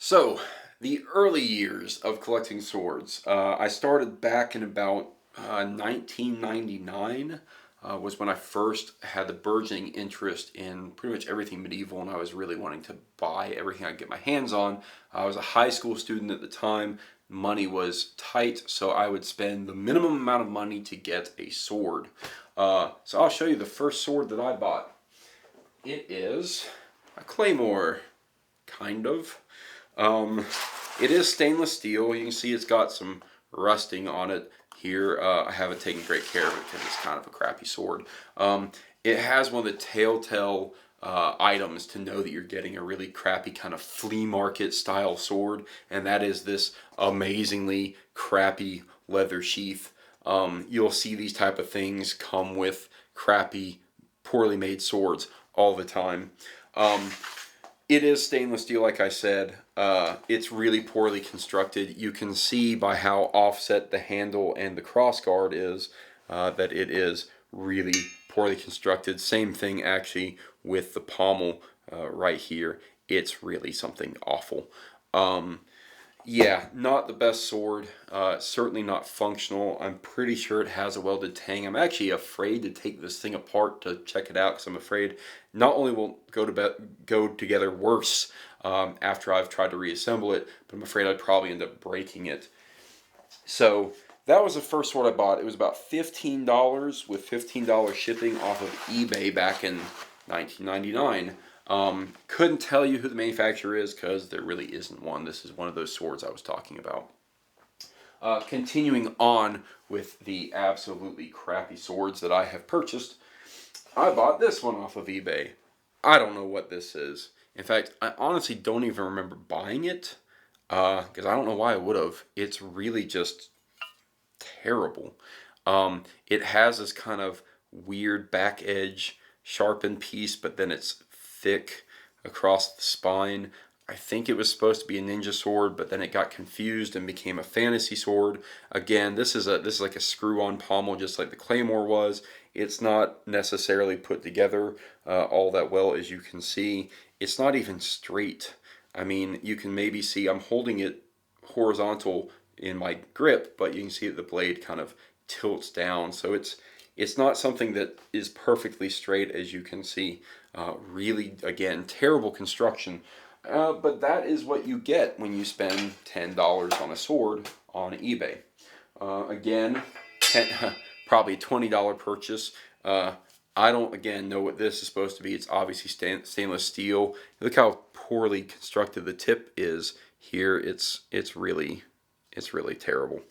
So, the early years of collecting swords. I started back in about 1999. Was when I first had the burgeoning interest in pretty much everything medieval, and I was really wanting to buy everything I could get my hands on. I was a high school student at the time. Money was tight, so I would spend the minimum amount of money to get a sword. So I'll show you the first sword that I bought. It is a Claymore, kind of. Um, it is stainless steel. You can see it's got some rusting on it here. I haven't taken great care of it because it's kind of a crappy sword. It has one of the telltale items to know that you're getting a really crappy kind of flea market style sword, and that is this amazingly crappy leather sheath. You'll see these type of things come with crappy, poorly made swords all the time. It is stainless steel, like I said. It's really poorly constructed. You can see by how offset the handle and the crossguard is that it is really poorly constructed. Same thing actually with the pommel right here. It's really something awful. Yeah, not the best sword. Certainly not functional. I'm pretty sure it has a welded tang. I'm actually afraid to take this thing apart to check it out because I'm afraid not only will go together worse after I've tried to reassemble it, but I'm afraid I'd probably end up breaking it. So that was the first sword I bought. It was about $15 with $15 shipping off of eBay back in 1999. Couldn't tell you who the manufacturer is because there really isn't one. This is one of those swords I was talking about. Continuing on with the absolutely crappy swords that I have purchased, I bought this one off of eBay. I don't know what this is. In fact, I honestly don't even remember buying it because I don't know why I would have. It's really just terrible. It has this kind of weird back edge sharpened piece, but then it's thick across the spine. I think it was supposed to be a ninja sword, but then it got confused and became a fantasy sword. Again, this is like a screw-on pommel, just like the Claymore was. It's not necessarily put together all that well, as you can see. It's not even straight. I mean, you can maybe see I'm holding it horizontal in my grip, but you can see that the blade kind of tilts down. So it's not something that is perfectly straight, as you can see. Really, again, terrible construction. But that is what you get when you spend $10 on a sword on eBay. Again, probably $20 purchase. I don't, again, know what this is supposed to be. It's obviously stainless steel. Look how poorly constructed the tip is here. It's really terrible.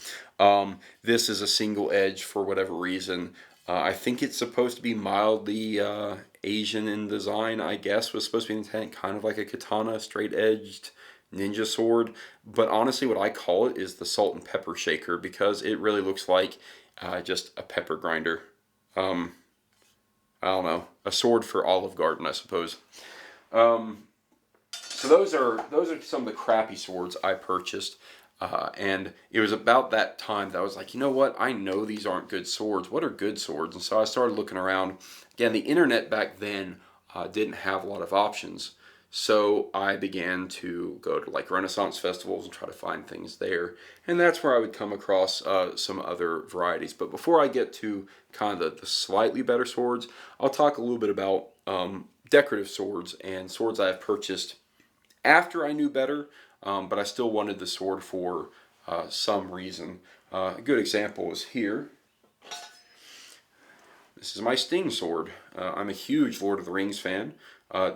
This is a single edge for whatever reason. I think it's supposed to be mildly Asian in design, I guess, was supposed to be intent, kind of like a katana, straight-edged ninja sword. But honestly, what I call it is the salt and pepper shaker because it really looks like just a pepper grinder. I don't know, a sword for Olive Garden, I suppose. So those are some of the crappy swords I purchased. And it was about that time that I was like, you know what? I know these aren't good swords. What are good swords? And so I started looking around. Again, the internet back then didn't have a lot of options. So I began to go to like Renaissance festivals and try to find things there. And that's where I would come across some other varieties. But before I get to kind of the slightly better swords, I'll talk a little bit about decorative swords and swords I have purchased after I knew better. But I still wanted the sword for some reason. A good example is here. This is my Sting sword. I'm a huge Lord of the Rings fan.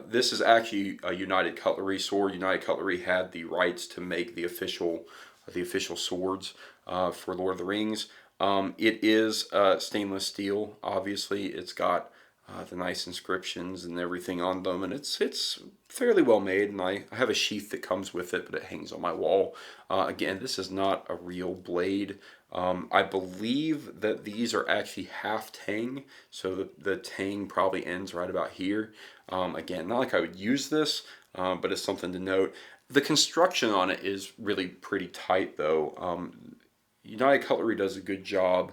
This is actually a United Cutlery sword. United Cutlery had the rights to make the official swords for Lord of the Rings. It is stainless steel. Obviously, it's got the nice inscriptions and everything on them, and it's fairly well made, and I have a sheath that comes with it, but it hangs on my wall. Again, this is not a real blade. I believe that these are actually half tang, so the tang probably ends right about here. Again, not like I would use this, but it's something to note. The construction on it is really pretty tight, though. United Cutlery does a good job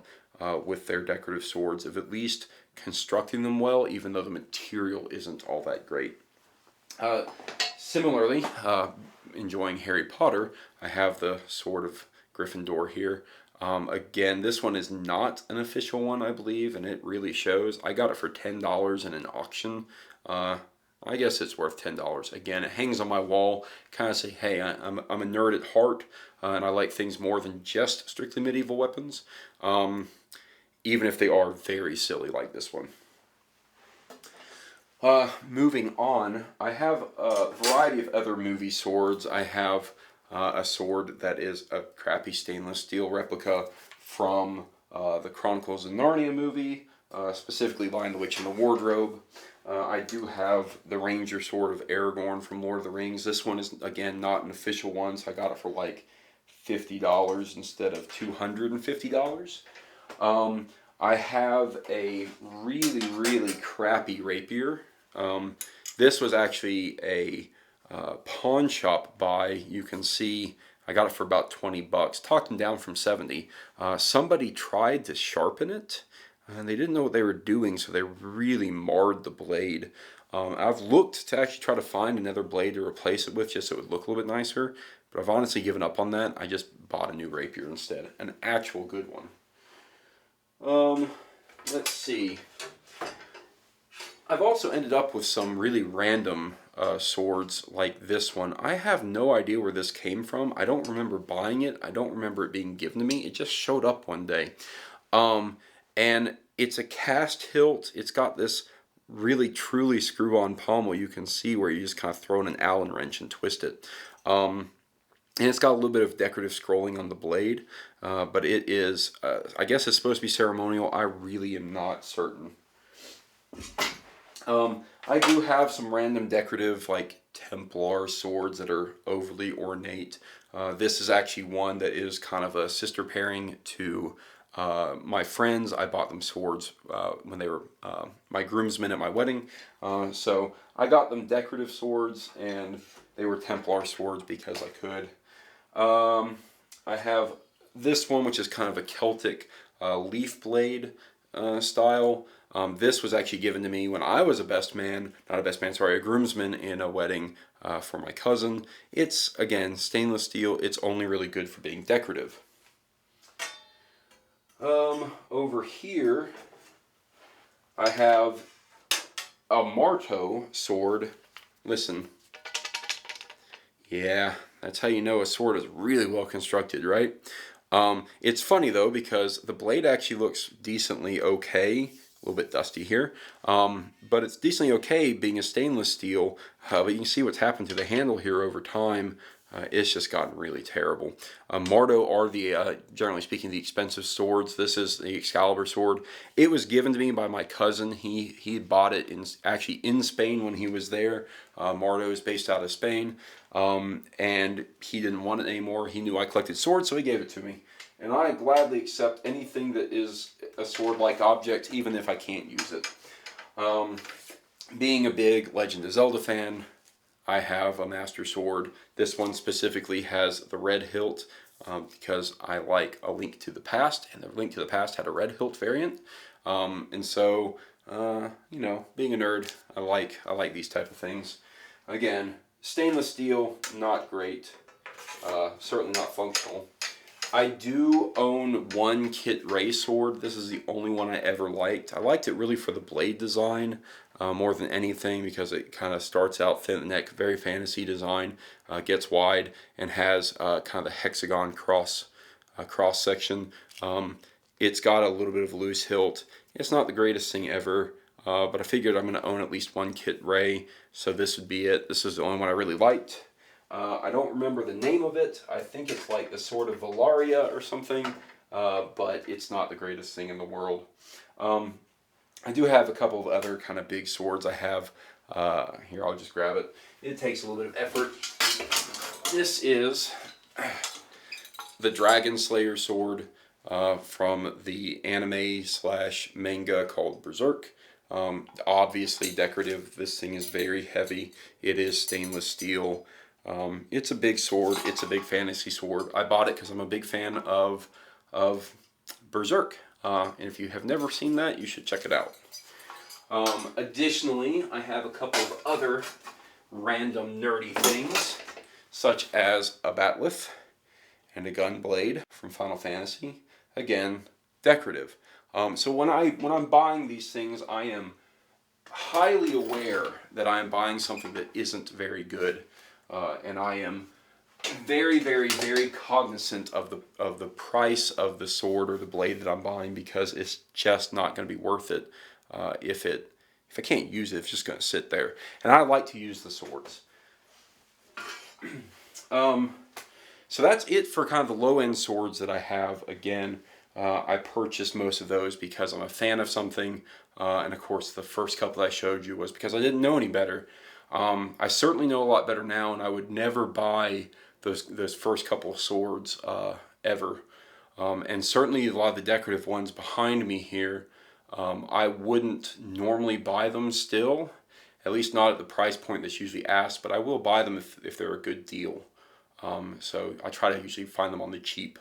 with their decorative swords of at least constructing them well, even though the material isn't all that great. Similarly, enjoying Harry Potter, I have the Sword of Gryffindor here. Again, this one is not an official one, I believe, and it really shows. I got it for $10 in an auction. I guess it's worth $10. Again, it hangs on my wall, kind of say, hey, I'm a nerd at heart, and I like things more than just strictly medieval weapons, even if they are very silly like this one. Moving on, I have a variety of other movie swords. I have a sword that is a crappy stainless steel replica from the Chronicles of Narnia movie, specifically Lion, the Witch, and the Wardrobe. I do have the Ranger Sword of Aragorn from Lord of the Rings. This one is, again, not an official one, so I got it for like $50 instead of $250. I have a really, really crappy rapier. This was actually a pawn shop buy. You can see I got it for about 20 bucks. Talked them down from 70. Somebody tried to sharpen it, and they didn't know what they were doing, so they really marred the blade. I've looked to actually try to find another blade to replace it with just so it would look a little bit nicer, but I've honestly given up on that. I just bought a new rapier instead, an actual good one. Let's see. I've also ended up with some really random swords like this one. I have no idea where this came from. I don't remember buying it. I don't remember it being given to me. It just showed up one day. And it's a cast hilt. It's got this really truly screw-on pommel. You can see where you just kind of throw in an Allen wrench and twist it. And it's got a little bit of decorative scrolling on the blade. But it is, I guess it's supposed to be ceremonial. I really am not certain. I do have some random decorative, like Templar swords that are overly ornate. This is actually one that is kind of a sister pairing to my friends. I bought them swords when they were my groomsmen at my wedding. So I got them decorative swords, and they were Templar swords because I could. I have this one, which is kind of a Celtic leaf blade style. This was actually given to me when I was a groomsman in a wedding for my cousin. It's, again, stainless steel. It's only really good for being decorative. Over here, I have a marteau sword. Listen. Yeah, that's how you know a sword is really well constructed, right? It's funny, though, because the blade actually looks decently okay. A little bit dusty here, but it's decently okay being a stainless steel, but you can see what's happened to the handle here over time. It's just gotten really terrible. Marteau are the, generally speaking, the expensive swords. This is the Excalibur sword. It was given to me by my cousin. He bought it actually in Spain when he was there. Marteau is based out of Spain, and he didn't want it anymore. He knew I collected swords, so he gave it to me. And I gladly accept anything that is a sword-like object, even if I can't use it. Being a big Legend of Zelda fan, I have a Master Sword. This one specifically has the red hilt because I like A Link to the Past, and the Link to the Past had a red hilt variant. And so, you know, being a nerd, I like these type of things. Again, stainless steel, not great. Certainly not functional. I do own one Kitray sword. This is the only one I ever liked. I liked it really for the blade design more than anything because it kind of starts out thin at the neck, very fantasy design, gets wide, and has kind of the hexagon cross section. It's got a little bit of a loose hilt. It's not the greatest thing ever, but I figured I'm going to own at least one Kitray, so this would be it. This is the only one I really liked. I don't remember the name of it. I think it's like the Sword of Valaria or something, but it's not the greatest thing in the world. I do have a couple of other kind of big swords. I have, here, I'll just grab it. It takes a little bit of effort. This is the Dragon Slayer sword from the anime/manga called Berserk. Obviously decorative. This thing is very heavy. It is stainless steel. It's a big sword. It's a big fantasy sword. I bought it because I'm a big fan of Berserk. And if you have never seen that, you should check it out. Additionally, I have a couple of other random nerdy things, such as a batleth and a gun blade from Final Fantasy. Again, decorative. So when I'm buying these things, I am highly aware that I am buying something that isn't very good, and I am very, very, very cognizant of the price of the sword or the blade that I'm buying, because it's just not going to be worth it if I can't use it. It's just going to sit there. And I like to use the swords. So that's it for kind of the low end swords that I have. Again, I purchased most of those because I'm a fan of something, and of course the first couple that I showed you was because I didn't know any better. I certainly know a lot better now, and I would never buy those first couple of swords ever. And certainly a lot of the decorative ones behind me here, I wouldn't normally buy them still, at least not at the price point that's usually asked, but I will buy them if they're a good deal. So I try to usually find them on the cheap